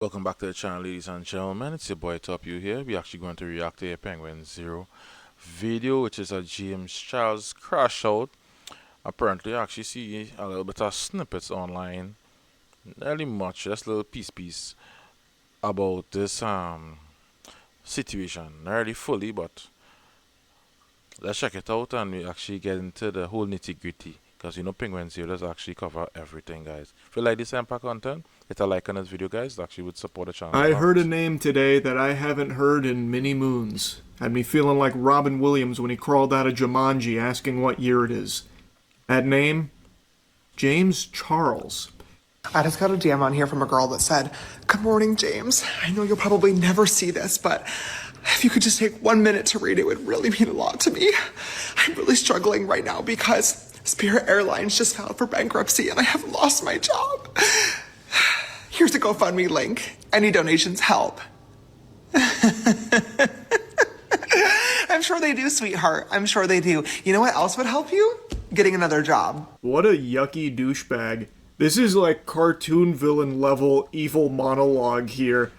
Welcome back to the channel, ladies and gentlemen. It's your boy Top You here. We're actually going to react to a penguinz0 video, which is a James Charles crash out. Apparently, I actually see a little bit of snippets online, not really much, just little piece about this situation. Not really fully, but let's check it out and we actually get into the whole nitty gritty. Because you know penguinz0 does actually cover everything, guys. If you like this impact content, hit a like on this video, guys. It actually would support the channel. I heard a name today that I haven't heard in many moons. Had me feeling like Robin Williams when he crawled out of Jumanji asking what year it is. That name? James Charles. I just got a DM on here from a girl that said, "Good morning, James. I know you'll probably never see this, but if you could just take 1 minute to read it, would really mean a lot to me. I'm really struggling right now because Spirit Airlines just filed for bankruptcy and I have lost my job. Here's the GoFundMe link. Any donations help." I'm sure they do, sweetheart. I'm sure they do. You know what else would help you? Getting another job. What a yucky douchebag. This is like cartoon villain level evil monologue here.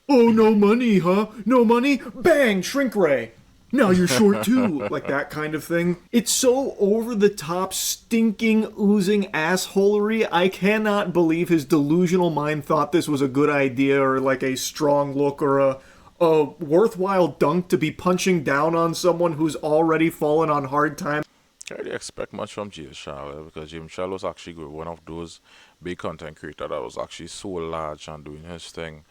Oh, no money, huh? No money? Bang! Shrink ray! Now you're short too, like that kind of thing. It's so over-the-top, stinking, oozing assholery, I cannot believe his delusional mind thought this was a good idea or like a strong look or a worthwhile dunk to be punching down on someone who's already fallen on hard times. Can't really expect much from James Charles because James Charles was actually one of those big content creators that was actually so large and doing his thing,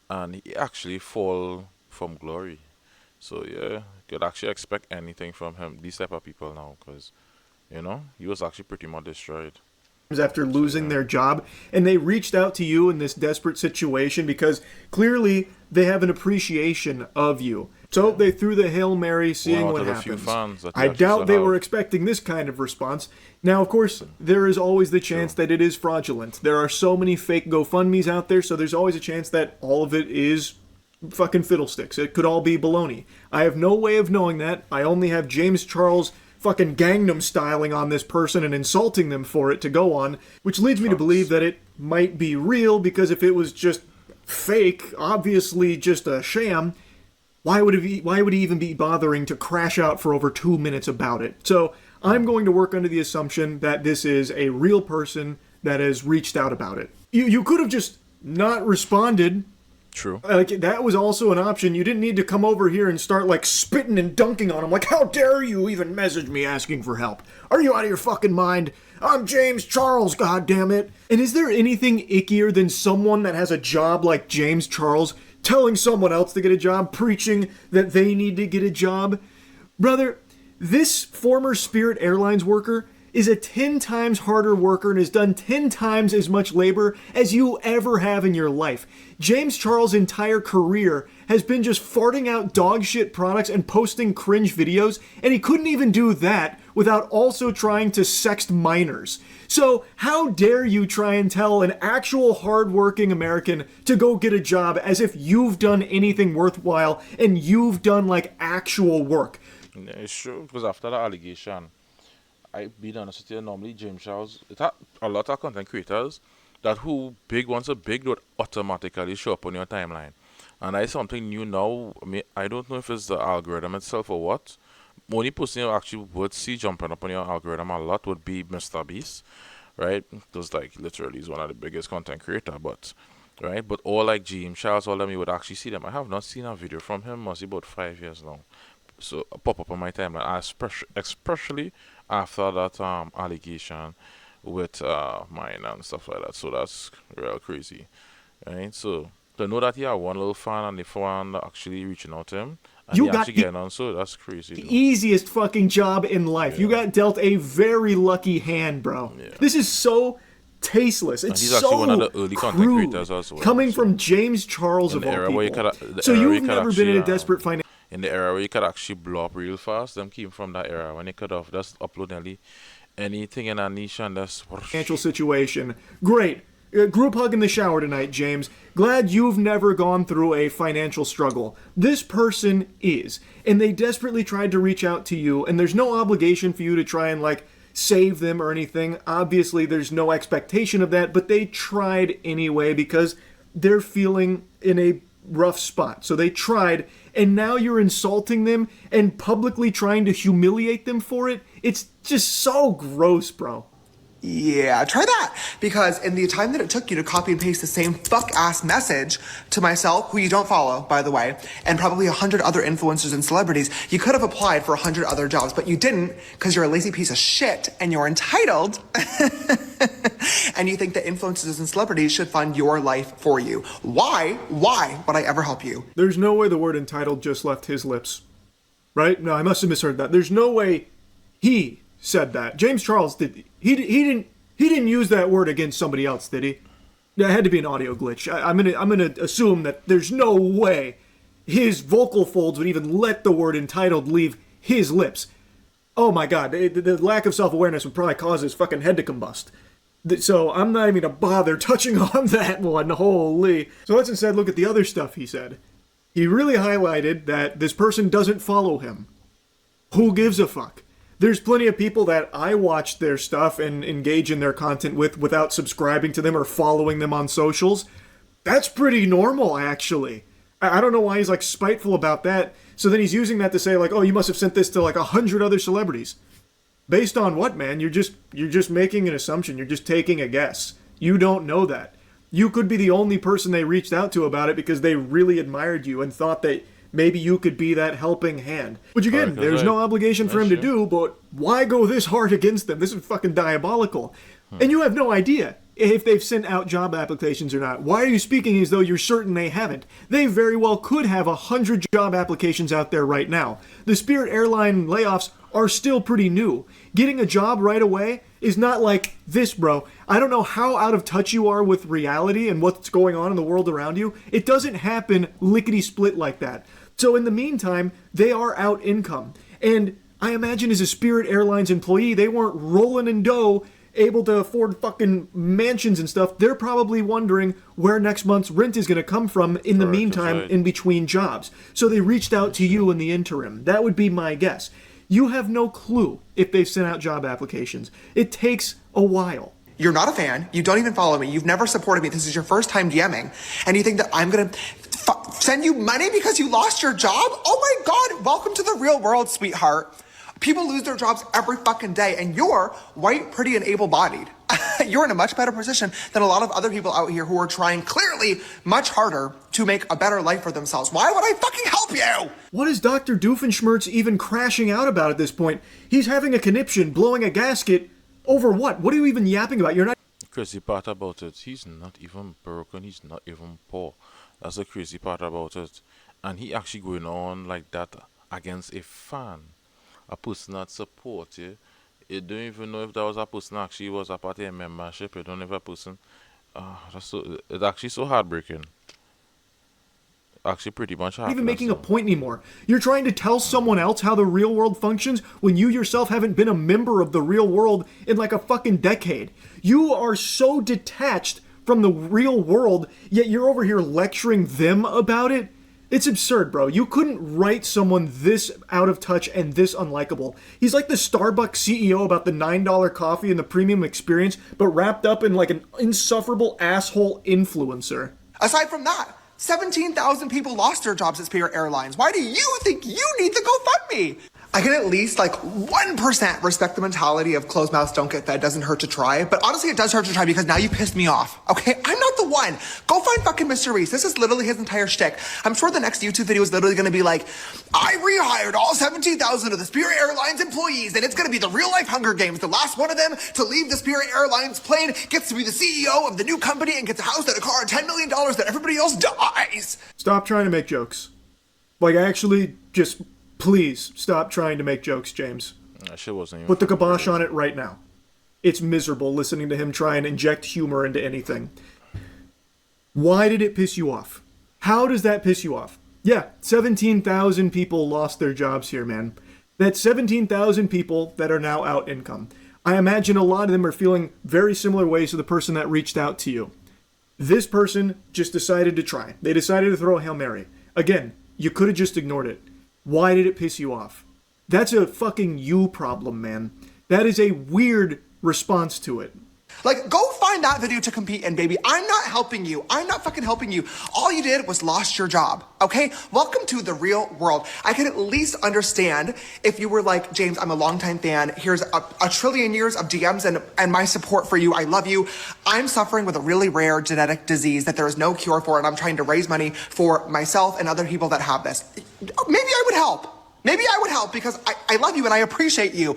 and he actually fall from glory. So yeah, could actually expect anything from him. These type of people now, because you know he was actually pretty much destroyed After losing their job, and they reached out to you in this desperate situation because clearly they have an appreciation of you. So they threw the Hail Mary, seeing what happens. I doubt they were expecting this kind of response. Now, of course, there is always the chance that it is fraudulent. There are so many fake GoFundMes out there, so there's always a chance that all of it is fucking fiddlesticks. It could all be baloney. I have no way of knowing that. I only have James Charles fucking Gangnam styling on this person and insulting them for it to go on, which leads me to believe that it might be real, because if it was just fake, obviously just a sham, why would he even be bothering to crash out for over 2 minutes about it? So I'm going to work under the assumption that this is a real person that has reached out about it. You could have just not responded. True. Like, that was also an option. You didn't need to come over here and start, like, spitting and dunking on him. Like, how dare you even message me asking for help? Are you out of your fucking mind? I'm James Charles, goddammit. And is there anything ickier than someone that has a job like James Charles telling someone else to get a job, preaching that they need to get a job? Brother, this former Spirit Airlines worker is a 10 times harder worker and has done 10 times as much labor as you ever have in your life. James Charles' entire career has been just farting out dog shit products and posting cringe videos, and he couldn't even do that without also trying to sext minors. So how dare you try and tell an actual hardworking American to go get a job as if you've done anything worthwhile and you've done like actual work? Yeah, it's true, because after the allegation, I be honest with you, normally James Charles, it had a lot of content creators that who big once a big would automatically show up on your timeline. And that's something new now. I don't know if it's the algorithm itself or what. Only person you actually would see jumping up on your algorithm a lot would be Mr. Beast, right? Because like literally he's one of the biggest content creator, but right? But all like James Charles, all of them you would actually see them. I have not seen a video from him must be about 5 years now. So pop up on my timeline, especially after that allegation with mine and stuff like that. So that's real crazy, right? So to know that he had one little fan and the fan actually reaching out to him and You he got actually getting on, so that's crazy. the easiest fucking job in life. You got dealt a very lucky hand, bro. This is so tasteless. It's he's so actually one of the early content crude, creators as well, coming so from James Charles in of the all era where you people. could, So you've never been in a desperate financial in the era where you could actually blow up real fast. Them came from that era when they could have just upload nearly anything in a niche and that's situation. Great. Group hug in the shower tonight, James. Glad you've never gone through a financial struggle. This person is. And they desperately tried to reach out to you, and there's no obligation for you to try and, like, save them or anything. Obviously, there's no expectation of that, but they tried anyway because they're feeling in a rough spot. So they tried, and now you're insulting them and publicly trying to humiliate them for it. It's just so gross, bro. Yeah, try that. Because in the time that it took you to copy and paste the same fuck-ass message to myself, who you don't follow, by the way, and probably 100 other influencers and celebrities, you could have applied for 100 other jobs, but you didn't because you're a lazy piece of shit and you're entitled. And you think that influencers and celebrities should fund your life for you. Why would I ever help you? There's no way the word entitled just left his lips. Right? No, I must have misheard that. There's no way he said that. James Charles did. He didn't use that word against somebody else, did he? That had to be an audio glitch. I'm gonna assume that there's no way his vocal folds would even let the word entitled leave his lips. Oh my god, the lack of self-awareness would probably cause his fucking head to combust. So I'm not even gonna bother touching on that one, holy. So let's instead look at the other stuff he said. He really highlighted that this person doesn't follow him. Who gives a fuck? There's plenty of people that I watch their stuff and engage in their content with without subscribing to them or following them on socials. That's pretty normal, actually. I don't know why he's like spiteful about that. So then he's using that to say like, oh, you must have sent this to like 100 other celebrities. Based on what, man? You're just making an assumption. You're just taking a guess. You don't know that. You could be the only person they reached out to about it because they really admired you and thought that maybe you could be that helping hand. Which again, there's no obligation for him to do, but why go this hard against them? This is fucking diabolical. And you have no idea if they've sent out job applications or not. Why are you speaking as though you're certain they haven't? They very well could have 100 job applications out there right now. The Spirit Airline layoffs are still pretty new. Getting a job right away is not like this, bro. I don't know how out of touch you are with reality and what's going on in the world around you. It doesn't happen lickety-split like that. So in the meantime, they are out income. And I imagine as a Spirit Airlines employee, they weren't rolling in dough, able to afford fucking mansions and stuff. They're probably wondering where next month's rent is going to come from in the meantime, in between jobs. So they reached out to you in the interim. That would be my guess. You have no clue if they've sent out job applications. It takes a while. You're not a fan. You don't even follow me. You've never supported me. This is your first time DMing. And you think that I'm going to send you money because you lost your job? Oh my God. Welcome to the real world, sweetheart. People lose their jobs every fucking day, and you're white, pretty, and able-bodied. You're in a much better position than a lot of other people out here who are trying clearly much harder to make a better life for themselves. Why would I fucking help you? What is Dr. Doofenshmirtz even crashing out about at this point? He's having a conniption, blowing a gasket. Over what? What are you even yapping about? You're not... The crazy part about it, he's not even broken, he's not even poor. That's the crazy part about it. And he actually going on like that against a fan. A person that support you. You don't even know if that was a person actually was a part of a membership. You don't know if a person... it's actually so heartbreaking. Actually pretty much heartbreaking. Even making a point anymore. You're trying to tell someone else how the real world functions when you yourself haven't been a member of the real world in like a fucking decade. You are so detached from the real world, yet you're over here lecturing them about it. It's absurd, bro. You couldn't write someone this out of touch and this unlikable. He's like the Starbucks CEO about the $9 coffee and the premium experience, but wrapped up in like an insufferable asshole influencer. Aside from that, 17,000 people lost their jobs at Spirit Airlines. Why do you think you need the GoFundMe? I can at least like 1% respect the mentality of closed mouths don't get fed, doesn't hurt to try. But honestly, it does hurt to try because now you pissed me off. Okay, I'm not the one. Go find fucking Mr. Reese. This is literally his entire shtick. I'm sure the next YouTube video is literally going to be like, I rehired all 17,000 of the Spirit Airlines employees, and it's going to be the real life Hunger Games. The last one of them to leave the Spirit Airlines plane gets to be the CEO of the new company and gets a house and a car and $10 million that everybody else dies. Stop trying to make jokes. Like, actually, just... Please stop trying to make jokes, James. That shit wasn't even... Put the kibosh on it right now. It's miserable listening to him try and inject humor into anything. Why did it piss you off? How does that piss you off? Yeah, 17,000 people lost their jobs here, man. That's 17,000 people that are now out income. I imagine a lot of them are feeling very similar ways to the person that reached out to you. This person just decided to try. They decided to throw a Hail Mary. Again, you could have just ignored it. Why did it piss you off? That's a fucking you problem, man. That is a weird response to it. Like, go find that video to compete in, baby. I'm not helping you. I'm not fucking helping you. All you did was lost your job, okay? Welcome to the real world. I can at least understand if you were like, James, I'm a longtime fan. Here's a trillion years of DMs and my support for you. I love you. I'm suffering with a really rare genetic disease that there is no cure for, and I'm trying to raise money for myself and other people that have this. Maybe I would help. Maybe I would help because I love you and I appreciate you.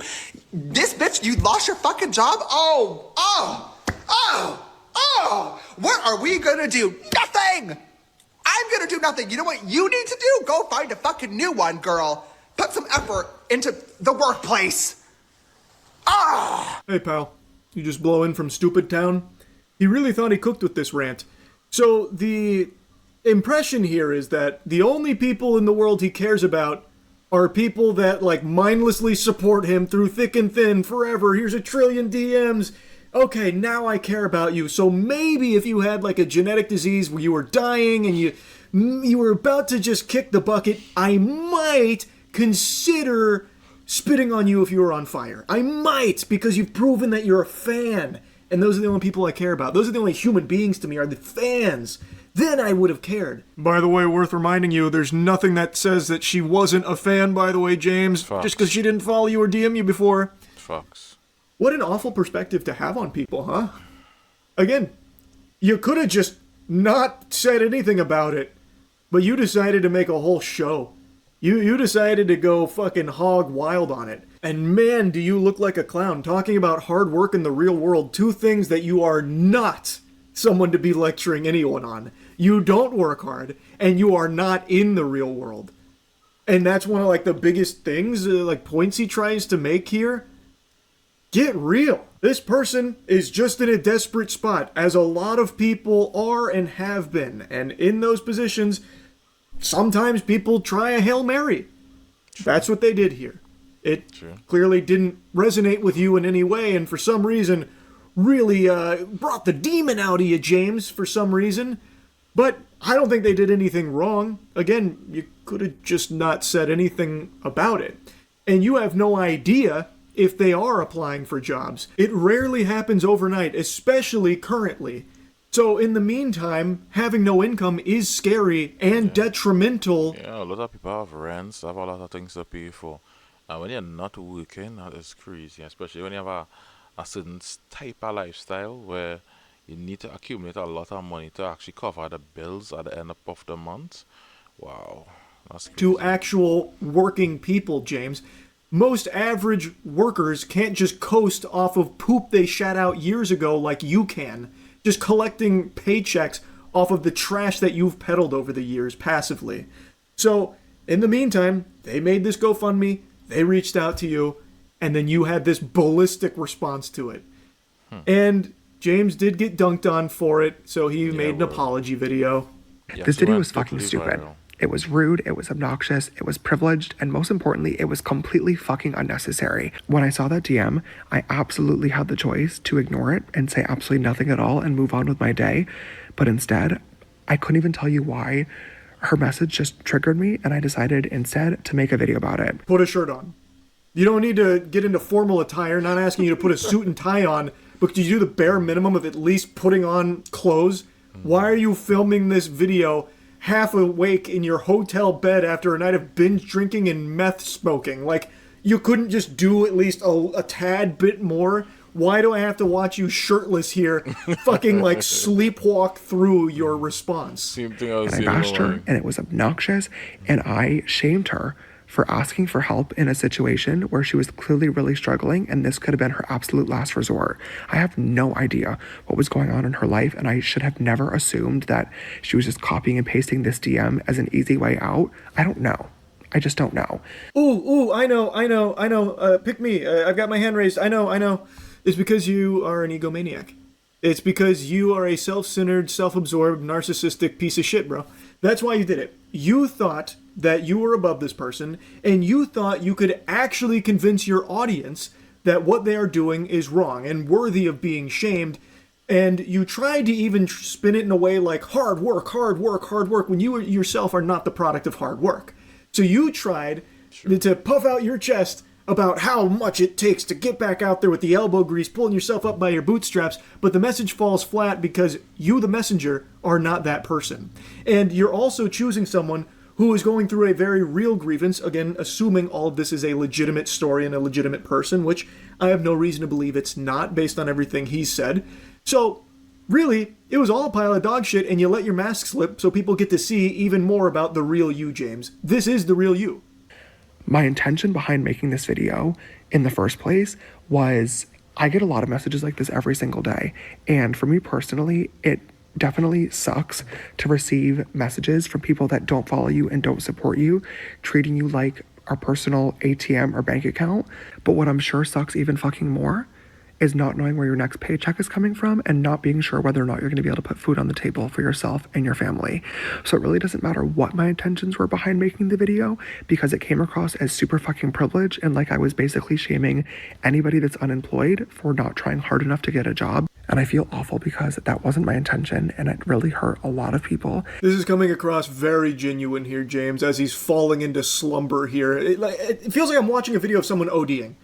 This bitch, you lost your fucking job? What are we gonna do? Nothing! I'm gonna do nothing. You know what you need to do? Go find a fucking new one, girl. Put some effort into the workplace. Hey, pal. You just blow in from Stupid Town? He really thought he cooked with this rant. So the impression here is that the only people in the world he cares about are people that, like, mindlessly support him through thick and thin forever. Here's a trillion DMs. Okay, now I care about you. So maybe if you had, like, a genetic disease where you were dying and you were about to just kick the bucket, I might consider spitting on you if you were on fire. I might, because you've proven that you're a fan. And those are the only people I care about. Those are the only human beings to me, are the fans. Then I would have cared. By the way, worth reminding you, there's nothing that says that she wasn't a fan, by the way, James. Fox. Just because she didn't follow you or DM you before. Fox. What an awful perspective to have on people, huh? Again, you could have just not said anything about it, but you decided to make a whole show. You decided to go fucking hog wild on it. And man, do you look like a clown. Talking about hard work in the real world, two things that you are not someone to be lecturing anyone on. You don't work hard, and you are not in the real world. And that's one of, like, the biggest things, like, points he tries to make here. Get real. This person is just in a desperate spot, as a lot of people are and have been. And in those positions, sometimes people try a Hail Mary. That's what they did here. It clearly didn't resonate with you in any way, and for some reason really brought the demon out of you, James, for some reason. But I don't think they did anything wrong. Again, you could have just not said anything about it. And you have no idea if they are applying for jobs. It rarely happens overnight, especially currently. So in the meantime, having no income is scary and detrimental. Yeah, a lot of people have rents, have a lot of things to pay for. And when you're not working, that is crazy, especially when you have a certain type of lifestyle where you need to accumulate a lot of money to actually cover the bills at the end of the month. Wow, that's crazy. To actual working people, James. Most average workers can't just coast off of poop they shat out years ago like you can, just collecting paychecks off of the trash that you've peddled over the years passively. So, in the meantime, they made this GoFundMe, they reached out to you, and then you had this ballistic response to it. And James did get dunked on for it, so he made an apology video. This video was fucking stupid. It was rude, it was obnoxious, it was privileged, and most importantly, it was completely fucking unnecessary. When I saw that DM, I absolutely had the choice to ignore it and say absolutely nothing at all and move on with my day. But instead, I couldn't even tell you why. Her message just triggered me, and I decided instead to make a video about it. Put a shirt on. You don't need to get into formal attire, not asking you to put a suit and tie on, but could you do the bare minimum of at least putting on clothes? Why are you filming this video half awake in your hotel bed after a night of binge drinking and meth smoking? Like, you couldn't just do at least a tad bit more? Why do I have to watch you shirtless here fucking, like, sleepwalk through your response? Same thing I was And I bashed her, and it was obnoxious, and I shamed her for asking for help in a situation where she was clearly really struggling, and this could have been her absolute last resort. I have no idea what was going on in her life, and I should have never assumed that she was just copying and pasting this DM as an easy way out. I don't know. I just don't know. Ooh, I know. Pick me. I've got my hand raised. I know. It's because you are an egomaniac. It's because you are a self-centered, self-absorbed, narcissistic piece of shit, bro. That's why you did it. You thought that you were above this person, and you thought you could actually convince your audience that what they are doing is wrong and worthy of being shamed, and you tried to even spin it in a way like hard work, when you yourself are not the product of hard work. So you tried to puff out your chest about how much it takes to get back out there with the elbow grease, pulling yourself up by your bootstraps, but the message falls flat because you, the messenger, are not that person. And you're also choosing someone who is going through a very real grievance, again, assuming all of this is a legitimate story and a legitimate person, which I have no reason to believe it's not, based on everything he's said. So, really, it was all a pile of dog shit, and you let your mask slip so people get to see even more about the real you, James. This is the real you. My intention behind making this video in the first place was I get a lot of messages like this every single day. And for me personally, it definitely sucks to receive messages from people that don't follow you and don't support you, treating you like our personal ATM or bank account. But what I'm sure sucks even fucking more is not knowing where your next paycheck is coming from and not being sure whether or not you're going to be able to put food on the table for yourself and your family. So it really doesn't matter what my intentions were behind making the video, because it came across as super fucking privileged and like I was basically shaming anybody that's unemployed for not trying hard enough to get a job. And I feel awful because that wasn't my intention and it really hurt a lot of people. This is coming across very genuine here, James, as he's falling into slumber here. It feels like I'm watching a video of someone ODing.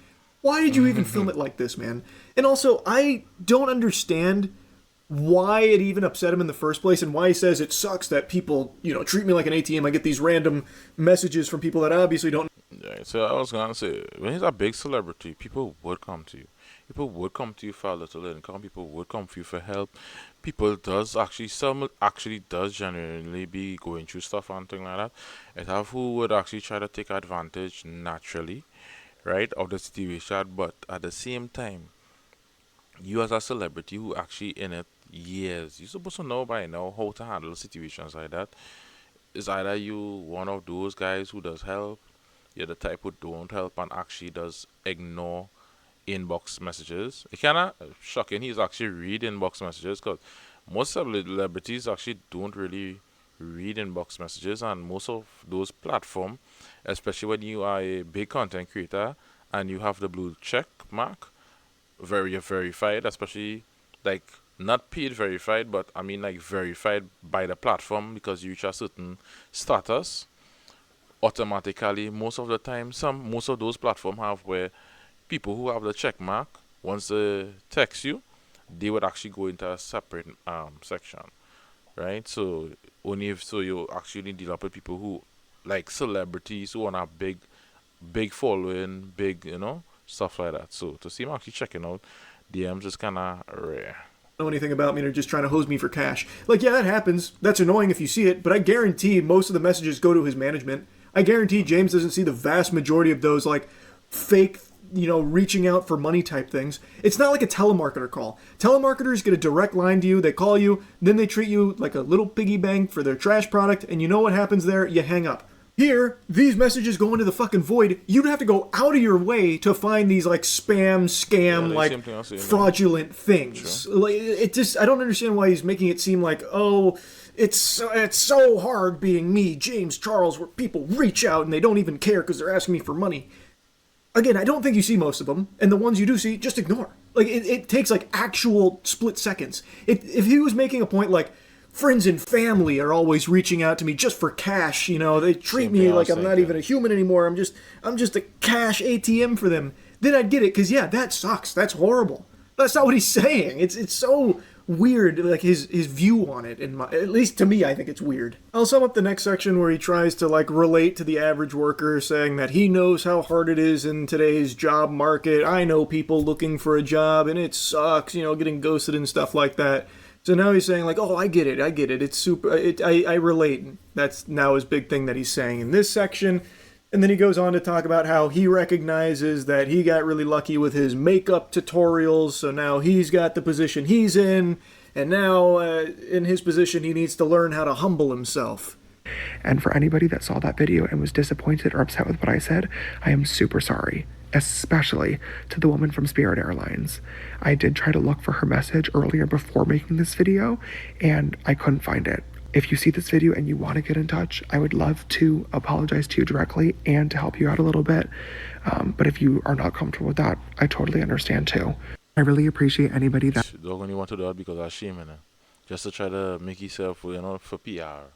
Why did you even film it like this, man? And also, I don't understand why it even upset him in the first place and why he says it sucks that people, treat me like an ATM. I get these random messages from people that obviously don't. Yeah, so I was going to say, when he's a big celebrity, people would come to you. People would come to you for a little income. People would come to you for help. Some actually does genuinely be going through stuff and things like that. And have who would actually try to take advantage naturally, right, of the situation, but at the same time, you as a celebrity who actually in it years, you're supposed to know by now how to handle situations like that. Is either you one of those guys who does help, you're the type who don't help and actually does ignore inbox messages. It's kind of shocking he's actually read inbox messages, because most celebrities actually don't really read inbox messages, and most of those platforms, especially when you are a big content creator and you have the blue check mark, very verified, especially like not paid verified, but I mean like verified by the platform because you reach a certain status automatically. Most of the time, most of those platforms have where people who have the check mark, once they text you, they would actually go into a separate section, right? So you actually deal up with people who like celebrities who want a big following, big stuff like that. So to see him actually checking out DMs is kind of rare. Know anything about me and are just trying to hose me for cash. Like, yeah, that happens. That's annoying if you see it, but I guarantee most of the messages go to his management. I guarantee James doesn't see the vast majority of those like fake, reaching out for money type things. It's not like a telemarketer call. Telemarketers get a direct line to you, they call you, then they treat you like a little piggy bank for their trash product, and you know what happens there? You hang up. Here, these messages go into the fucking void. You'd have to go out of your way to find these like spam, scam, fraudulent things. Sure. Like I don't understand why he's making it seem like, oh, it's so hard being me, James Charles, where people reach out and they don't even care because they're asking me for money. Again, I don't think you see most of them, and the ones you do see, just ignore. Like it takes like actual split seconds. If he was making a point like, friends and family are always reaching out to me just for cash. They treat me like I'm not even a human anymore. I'm just a cash ATM for them. Then I'd get it, because yeah, that sucks. That's horrible. That's not what he's saying. It's so weird, like his view on it. At least to me, I think it's weird. I'll sum up the next section where he tries to like relate to the average worker, saying that he knows how hard it is in today's job market. I know people looking for a job and it sucks, getting ghosted and stuff like that. So now he's saying like, oh, I get it. It's super, I relate. That's now his big thing that he's saying in this section. And then he goes on to talk about how he recognizes that he got really lucky with his makeup tutorials. So now he's got the position he's in. And now in his position, he needs to learn how to humble himself. And for anybody that saw that video and was disappointed or upset with what I said, I am super sorry. Especially to the woman from Spirit Airlines. I did try to look for her message earlier before making this video, and I couldn't find it. If you see this video and you want to get in touch, I would love to apologize to you directly and to help you out a little bit. But if you are not comfortable with that, I totally understand too. I really appreciate anybody that... Don't only want to do that because I'm shaming her. Just to try to make yourself, for PR.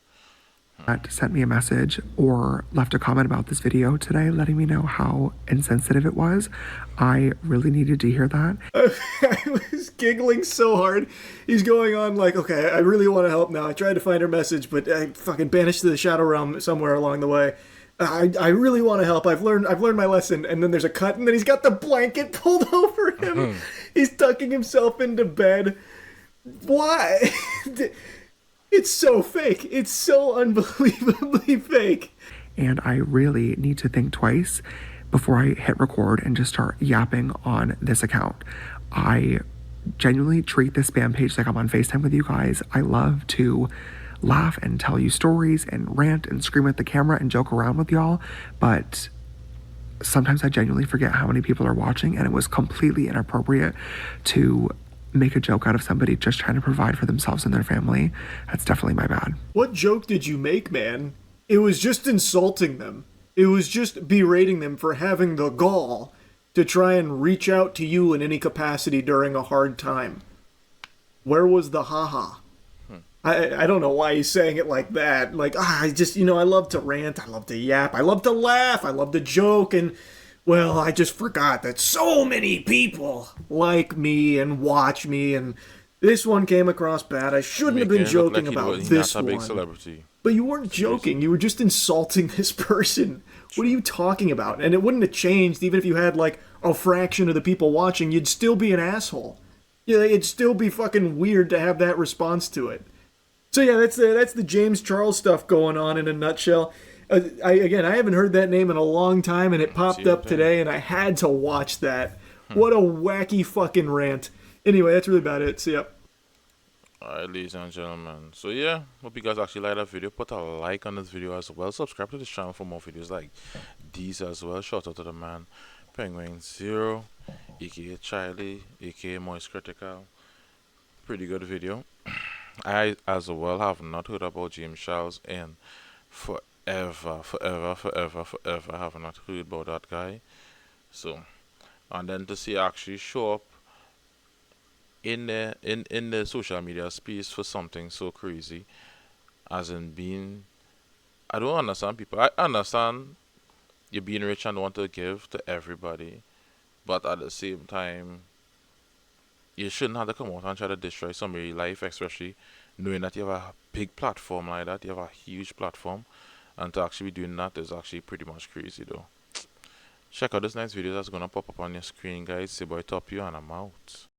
that sent me a message or left a comment about this video today, letting me know how insensitive it was. I really needed to hear that. I was giggling so hard. He's going on like, okay, I really want to help now. I tried to find her message, but I fucking banished to the Shadow Realm somewhere along the way. I really want to help. I've learned my lesson. And then there's a cut, and then he's got the blanket pulled over him. He's tucking himself into bed. Why? It's so fake. It's so unbelievably fake. And I really need to think twice before I hit record and just start yapping on this account. I genuinely treat this spam page like I'm on FaceTime with you guys. I love to laugh and tell you stories and rant and scream at the camera and joke around with y'all, but sometimes I genuinely forget how many people are watching, and it was completely inappropriate to make a joke out of somebody just trying to provide for themselves and their family. That's definitely my bad. What joke did you make, man? It was just insulting them. It was just berating them for having the gall to try and reach out to you in any capacity during a hard time. Where was the haha? I don't know why he's saying it like that. Like, I just, I love to rant, I love to yap, I love to laugh, I love to joke, and well, I just forgot that so many people like me and watch me, and this one came across bad. I shouldn't have been joking about this one. Big celebrity. But you weren't joking. You were just insulting this person. What are you talking about? And it wouldn't have changed even if you had like a fraction of the people watching. You'd still be an asshole. Yeah, it'd still be fucking weird to have that response to it. So yeah, that's the James Charles stuff going on in a nutshell. I haven't heard that name in a long time, and it popped up today, and I had to watch that. What a wacky fucking rant. Anyway, that's really about it. So, yep. Alright, ladies and gentlemen. So, yeah, hope you guys actually like that video. Put a like on this video as well. Subscribe to this channel for more videos like these as well. Shout out to the man, penguinz0, aka Charlie, aka Moist Critical. Pretty good video. I, as well, have not heard about James Charles in forever. I have not heard about that guy. So, and then to see actually show up in the social media space for something so crazy, as in being, I don't understand people. I understand you being rich and want to give to everybody, but at the same time, you shouldn't have to come out and try to destroy somebody's life, especially knowing that you have a big platform like that. You have a huge platform. And to actually be doing that is actually pretty much crazy though. Check out this next video that's gonna pop up on your screen, guys. It's your boy Top You, and I'm out.